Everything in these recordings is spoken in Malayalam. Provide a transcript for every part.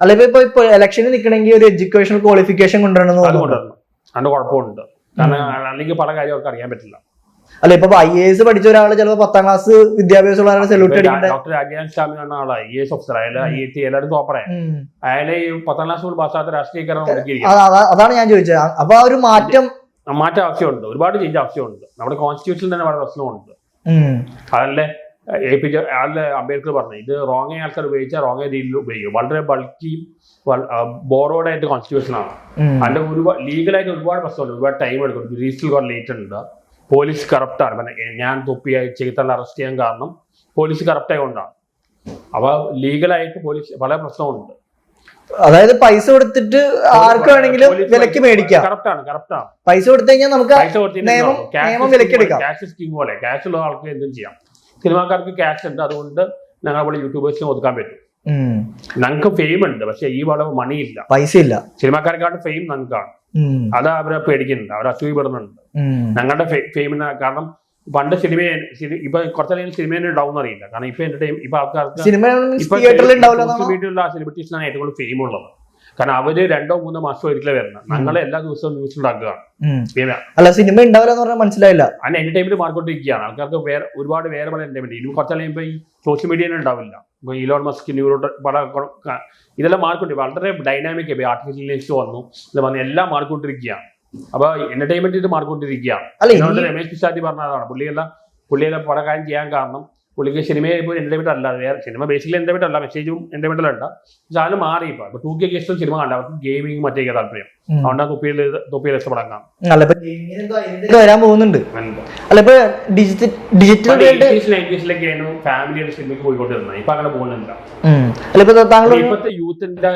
അല്ല ഇപ്പൊ ഇലക്ഷന് നിൽക്കണമെങ്കിൽ ഒരു എഡ്യൂക്കേഷൻ ക്വാളിഫിക്കേഷൻ കൊണ്ടുവരണം. അതിന്റെ കുഴപ്പമുണ്ട്. കാരണം അല്ലെങ്കിൽ പല കാര്യം അവർക്ക് അറിയാൻ പറ്റില്ല. അല്ല ഇപ്പൊ IAS പഠിച്ച ഒരാൾ ചിലപ്പോൾ 10ാം ക്ലാസ് വിദ്യാഭ്യാസമുള്ള സെലക്ട് അടിക്കേണ്ട. ഡോക്ടർ രാജാൻ സ്വാമി എന്ന ആളാണ് IAS ഓഫീസർ. അയാൾ IIT എല്ലാവരും തോപ്പറേ. അയാളെ 10ാം ക്ലാസ് പാസ്സാത്ത രാഷ്ട്രീയക്കാരാണ് കൊടുക്കിയിരിക്കുന്നത്. അതാണ് ഞാൻ ചോദിച്ചത്. അപ്പൊ ആ ഒരു മാറ്റം ആവശ്യമുണ്ട്. ഒരുപാട് ചേഞ്ച് ആവശ്യമുണ്ട്. നമ്മുടെ കോൺസ്റ്റിറ്റ്യൂഷനിൽ തന്നെ വളരെ പ്രശ്നമുണ്ട്. അതല്ലേ അംബേദ്കർ പറഞ്ഞു, ഇത് റോങ് ആൾക്കാർ ഉപയോഗിച്ചാൽ റോങ് രീതിയിൽ ഉപയോഗിക്കും. വളരെ ബൾക്കിയും ബോറോഡ് ആയിട്ട് കോൺസ്റ്റിറ്റ്യൂഷൻ ആണ്. അതിന്റെ ഒരുപാട് ലീഗലായിട്ട് ഒരുപാട് പ്രശ്നമുണ്ട്. ഒരുപാട് ടൈം എടുക്കും. ജുഡീഷ്യൽ കോർട്ട് ലേറ്റ് ഉണ്ട്. പോലീസ് കറപ്റ്റാണ്. ഞാൻ തൊപ്പിയായി ചെയ്തല്ല അറസ്റ്റ് ചെയ്യാൻ കാരണം പോലീസ് കറപ്റ്റായി കൊണ്ടാണ്. അപ്പൊ ലീഗലായിട്ട് പോലീസ് പല പ്രശ്നമുണ്ട്. അതായത് പൈസ കൊടുത്തിട്ട് ആർക്ക് വേണമെങ്കിലും വിലക്ക് മേടിക്കാം. കറപ്റ്റാണ്. പൈസ കൊടുത്തു കഴിഞ്ഞാൽ നമുക്ക് നിയമം വിലക്കെടുക്കാം. ക്യാഷ് സ്കീം പോലെ ക്യാഷ് ഉള്ള ആൾക്ക് എന്തും ചെയ്യാം. സിനിമാക്കാർക്ക് ക്യാഷ് ഉണ്ട്. അതുകൊണ്ട് ഞങ്ങളെ പോലെ യൂട്യൂബേഴ്സിന് ഒതുക്കാൻ പറ്റും. ഞങ്ങൾക്ക് ഫെയിം ഉണ്ട്, പക്ഷെ ഈ വളവ് മണി ഇല്ല, പൈസ ഇല്ല. സിനിമാക്കാരെക്കാളും ഫെയിം ഞങ്ങൾക്കാണ്. അത് അവരെ പേടിക്കുന്നുണ്ട്, അവർ അസൂയപ്പെടുന്നുണ്ട് ഞങ്ങളുടെ ഫെയിമിന്. കാരണം പണ്ട് സിനിമയെ ഇപ്പൊ കുറച്ചധികം സിനിമേനെ ഡൗൺ അറിയില്ല. കാരണം ഇപ്പൊ ആൾക്കാർക്ക് സോഷ്യൽ മീഡിയയിലുള്ള സെലിബ്രിറ്റീസിനാണ് ഏറ്റവും കൂടുതൽ ഫെയിം ഉള്ളത്. കാരണം അവര് 2-3 മാസം ഒരിക്കലും വരുന്നത്. ഞങ്ങളെ എല്ലാ ദിവസവും ന്യൂസ് ഉണ്ടാക്കുകയാണ്. അല്ല സിനിമ ഉണ്ടാവില്ല എന്ന് പറഞ്ഞാൽ മനസ്സിലായില്ല. അതിന് എന്റർടൈൻമെന്റ് മാറിക്കൊണ്ടിരിക്കുകയാണ്. ആൾക്കാർക്ക് ഒരുപാട് വേറെ പല എന്റർടൈൻമെന്റ്. ഇനി കുറച്ചധികം ഇപ്പൊ ഈ സോഷ്യൽ മീഡിയ ഉണ്ടാവില്ല. ഇപ്പൊ ഇലോൺ മസ്ക് പല ഇതെല്ലാം മാറിക്കൊണ്ടിരിക്കും. വളരെ ഡൈനാമിക് ആയി ആർട്ടിഫിഷ്യൽ ഇന്റലിജൻസ് വന്നു. ഇത് വന്ന് എല്ലാം മാറിക്കൊണ്ടിരിക്കുകയാണ്. അപ്പൊ എന്റർടൈൻമെന്റ് ഇത് മാറിക്കൊണ്ടിരിക്കുകയാണ്. രമേശ് പിഷാരടി പറഞ്ഞതാണ്, പുള്ളിയെല്ലാം പല കാര്യം ചെയ്യാൻ കാരണം പുള്ളിക്ക് സിനിമയെ ഇപ്പോൾ എന്റർടൈൻമെന്റ് അല്ല. വേറെ സിനിമ ബേസിക്കലി എന്റർടൈൻമെന്റ് അല്ല, മെസ്സേജും എന്റർടൈൻമെന്റ് ഉണ്ട്. പക്ഷെ അതിന് മാറി. ഇപ്പൊ 2K ഇഷ്ടം സിനിമ കണ്ട അവർക്ക് ഗെയിമിംഗ് മറ്റേക്ക് താല്പര്യം. അതുകൊണ്ടാണ് തൊപ്പിയിൽ ഇഷ്ടപ്പെടാൻ കാണും. വരാൻ പോകുന്നുണ്ട്. അല്ല ഇപ്പൊ ഡിജിറ്റൽ ഫാമിലിയുടെ സിനിമയ്ക്ക് പോയിക്കൊണ്ടിരുന്നത്. ഇപ്പൊ അങ്ങനെ പോകുന്നില്ല. ഇപ്പോഴത്തെ യൂത്തിന്റെ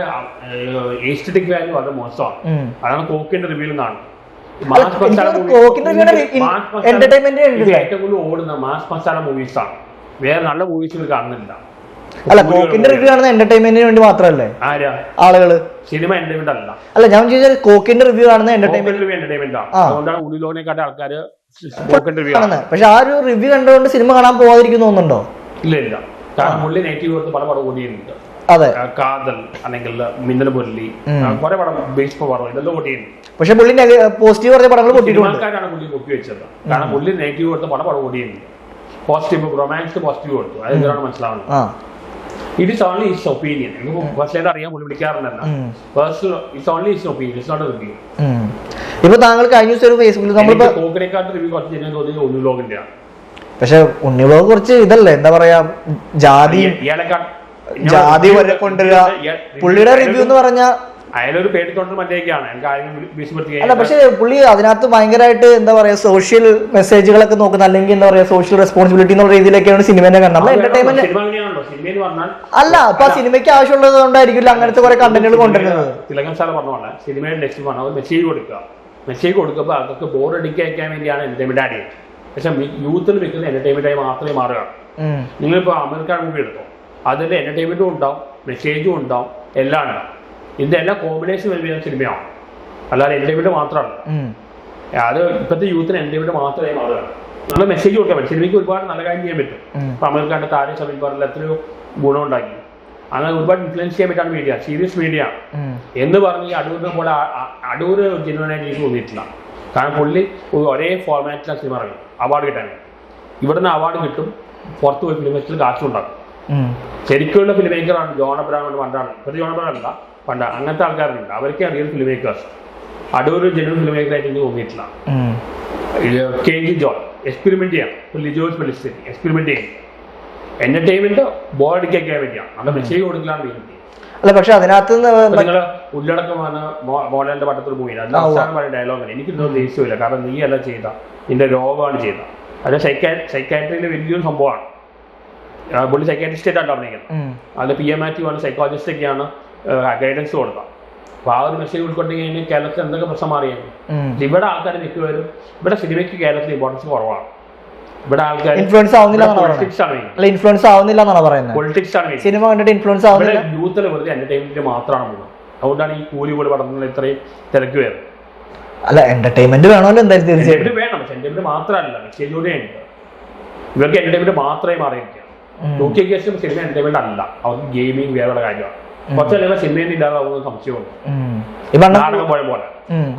എസ്തെറ്റിക് വാല്യൂ വളരെ മോശമാണ്. അതാണ് കോക്കിന്റെ റിവ്യൂലും കാണും. ഏറ്റവും കൂടുതൽ ഓടുന്ന മാസ് മസാല മൂവീസാണ്. വേറെ നല്ല മൂവീസുകൾ കാണുന്നില്ല. അല്ല കോക്കിന്റെ റിവ്യൂ കാണുന്ന എന്റർടൈൻമെന്റിന് വേണ്ടി മാത്രമല്ലേ ആളുകള്? സിനിമ എന്റർടൈൻമെന്റ് അല്ല. അല്ല ഞാൻ ചോദിച്ചാൽ കോക്കിന്റെ റിവ്യൂ കാണുന്ന എന്റർടൈൻമെന്റ് ആണ്. അതുകൊണ്ടാണ് ഉള്ളിലോനെക്കാട്ട് ആൾക്കാര് കോക്കിന്റെ റിവ്യൂ കാണുന്നത്. പക്ഷെ ആ ഒരു റിവ്യൂ കണ്ടുകൊണ്ട് സിനിമ കാണാൻ പോവാതിരിക്കുന്നു തോന്നുന്നുണ്ടോ? ഇല്ല. കാരണം പുള്ളി നെഗറ്റീവ് കൊടുത്ത് പല പടം ഓടിയുന്നുണ്ട്. അതെ, കാതൽ അല്ലെങ്കിൽ മിന്നൽ മുരളി, കുറെ പടം ബേസ്ബോൾ പടം ഇതെല്ലാം ഓടിയുണ്ട്. പക്ഷെ പുള്ളി പോസിറ്റീവ് പറഞ്ഞ പടങ്ങൾ ആൾക്കാരാണ് പുള്ളി കൊപ്പി വെച്ചത്. കാരണം പുള്ളി നെഗറ്റീവ് കൊടുത്ത് പല പടം ഓടിയുണ്ട്. പോസിറ്റീവ് റൊമാൻസ് പോസിറ്റീവ് കൊടുത്തു. അതെന്താണ് മനസ്സിലാവുന്നത്? It is only his opinion. എനിക്ക് ഫസ്റ്റ് അറിയാൻ പുള്ളി വിളിക്കാറുണ്ടല്ല. Personal it's only his opinion, it's not a review. ഇപ്പൊ താങ്കൾ കഴിഞ്ഞ ദിവസം ഫേസ്ബുക്കിൽ കോക്കിനെക്കാട്ട് റിവ്യൂ കുറച്ച് ജനം തോന്നിയത് ഉണ്ണി വ്ലോഗിന്റെയാണ്. പക്ഷെ ഉണ്ണി വ്ലോഗ് കുറച്ച് ഇതല്ലേ, എന്താ പറയാ, ജാതി വരെ കൊണ്ടുവരിക. പുള്ളിയുടെ റിവ്യൂ എന്ന് പറഞ്ഞാൽ അയാളൊരു പേടിക്കൊണ്ടു മറ്റേക്കാണ്. അല്ല പക്ഷെ പുള്ളി അതിനകത്ത് ഭയങ്കരമായിട്ട് എന്താ പറയാ സോഷ്യൽ മെസ്സേജുകളൊക്കെ നോക്കുന്ന, അല്ലെങ്കിൽ എന്താ പറയാ സോഷ്യൽ റെസ്പോൺസിബിലിറ്റി എന്നുള്ള രീതിയിലൊക്കെയാണ് സിനിമേനെ കാണുന്നത്. എന്റർടൈൻമെന്റ് അല്ല. അപ്പൊ സിനിമയ്ക്ക് ആവശ്യമുള്ളത് കൊണ്ടായിരിക്കില്ല അങ്ങനത്തെ കുറെ കണ്ടന്റുകൾ കൊണ്ടുവരുന്നത്. തിലകൻ സാർ പറഞ്ഞ സിനിമയുടെ ലക്ഷ്യം പറഞ്ഞത് മെസ്സേജ് കൊടുക്കുക. മെസ്സേജ് കൊടുക്കുമ്പോൾ അതൊക്കെ ബോർ അടിക്കാൻ വേണ്ടിയാണ് എന്റർടൈൻമെന്റ് ആഡ് ചെയ്യുന്നത്. പക്ഷെ യൂത്തിൽ വെക്കുന്ന എന്റർടൈൻമെന്റ് ആയി മാത്രമേ മാറുകയാണ്. നിങ്ങളിപ്പോ അമേരിക്കൻ മൂവി എടുത്തോ, അതിന്റെ എന്റർടൈൻമെന്റും ഉണ്ടാവും, മെസ്സേജും ഉണ്ടാവും, എല്ലാം ഉണ്ടാവും. ഇതിന്റെ എല്ലാ കോമ്പിനേഷൻ വരുന്ന സിനിമയാണ്, അല്ലാതെ എന്റർടൈൻമെന്റ് മാത്രമല്ല. അത് ഇപ്പോഴത്തെ യൂത്തിന് എന്റർടൈൻമെന്റ് മാത്രമേ മാറുകയാണ്. നല്ല മെസ്സേജ് കൊടുക്കാൻ പറ്റും. സിനിമയ്ക്ക് ഒരുപാട് നല്ല കാര്യം ചെയ്യാൻ പറ്റും. ഇപ്പൊ അമേരിക്കാന്റെ താരം സമീൻ പറഞ്ഞാൽ എത്രയോ ഗുണം ഉണ്ടാക്കി. അങ്ങനെ ഒരുപാട് ഇൻഫ്ലുവൻസ് ചെയ്യാൻ പറ്റാണ് മീഡിയ, സീരിയസ് മീഡിയ എന്ന് പറഞ്ഞ് ഈ അടൂരിനെ പോലെ അടൂര് ജെന്യുവനായിട്ട് എനിക്ക് തോന്നിയിട്ടില്ല. കാരണം പുള്ളി ഒരേ ഫോർമാറ്റിലാണ് സിനിമ ഇറങ്ങി അവാർഡ് കിട്ടാൻ. ഇവിടുന്ന് അവാർഡ് കിട്ടും, പുറത്ത് പോയി ഫിലിം ഫെസ്റ്റിവൽ കാശുണ്ടാക്കും. ശരിക്കുള്ള ഫിലിം മേക്കറാണ് ജോൺ അബ്രഹാം പണ്ടാണ്. ഇപ്പോഴത്തെ ജോൺ അബ്രഹാം അല്ല, പണ്ട അങ്ങനത്തെ ആൾക്കാരുണ്ട്. അവർക്ക് real film makers. Adoor genuine film മേക്കറായിട്ട് എനിക്ക് തോന്നിയിട്ടില്ല. KG ജോൺ എക്സ്പെരിമെന്റ് ചെയ്യാം. ലിജോസ് മെലിസ്റ്റേറ്റ് എക്സ്പെരിമെന്റ് ചെയ്യും. എന്റർടൈൻമെന്റ് ബോർഡിക്കാൻ പറ്റിയാണ്. നമ്മുടെ മെസ്സേജ് കൊടുക്കലാണ് ചെയ്യുന്നത്. അല്ല പക്ഷെ അതിനകത്ത് നിങ്ങള് ഉള്ളടക്കമാണ് മോഹൻലാലിന്റെ പട്ടത്തിൽ പോയി അത് അവസാനം പറയുന്ന ഡയലോഗാണ്. എനിക്കിതൊന്നും ദേഷ്യമില്ല, കാരണം നീ അല്ല ചെയ്ത, നിന്റെ രോഗമാണ് ചെയ്ത. അത് സൈക്കാട്രിയിലെ വലിയൊരു സംഭവമാണ്. പുള്ളി സൈക്കാട്രിസ്റ്റായിട്ടാണ് പറഞ്ഞിരിക്കുന്നത്. അതിൽ PM മാത്യു ആണ് സൈക്കോളജിസ്റ്റ് ഒക്കെയാണ് ഗൈഡൻസ് കൊടുക്കുക. അപ്പൊ ആ ഒരു മെസ്സേജ് ഉൾക്കൊണ്ടെങ്കിൽ കേരളത്തിൽ എന്തൊക്കെ പ്രശ്നം മാറിയാണ്. ഇവിടെ ആൾക്കാർ മിക്കവരും ഇവിടെ സിനിമയ്ക്ക് കേരളത്തിൽ ഇമ്പോർട്ടൻസ് കുറവാണ്. ഇവിടെ ആൾക്കാർ ഇൻഫ്ലുവൻസ് ആവുന്നില്ല, ഇൻഫ്ലുവൻസ് ആവുന്നില്ല എന്നാണ് പറയുന്നത്. പൊളിറ്റിക്സ് ആണ് സിനിമ കണ്ടിട്ട് ഇൻഫ്ലുവൻസ് ആവുന്നില്ല. യൂത്തിൽ വെറുതെ എന്റർടൈൻമെന്റ് മാത്രമാണ് പോകുന്നത്. അതുകൊണ്ടാണ് ഈ കൂലി പോലെ പടങ്ങളിൽ ഇത്രയും തിരക്ക് വരുന്നത്. അല്ല എന്റർടൈൻമെന്റ് വേണമല്ലോ, എന്തായാലും തീർച്ചയായിട്ടും വേണം. പക്ഷെ എന്റർടൈൻമെന്റ് മാത്രമല്ല, മെസ്സേജ് കൂടെ ഉണ്ട്. ഇവർക്ക് എന്റർടൈൻമെന്റ് മാത്രമേ മാറിയിരിക്കുക. 2K സിനിമ എന്റർടൈൻമെന്റ് അല്ല, അവർക്ക് ഗെയിമിംഗ് വേറെയുള്ള കാര്യമാണ്. കുറച്ച് കഴിയുമ്പോൾ സിനിമയിൽ ഇല്ലാതാവുന്ന സംശയമുണ്ട്. ഈ നാടകം പോയ പോലെ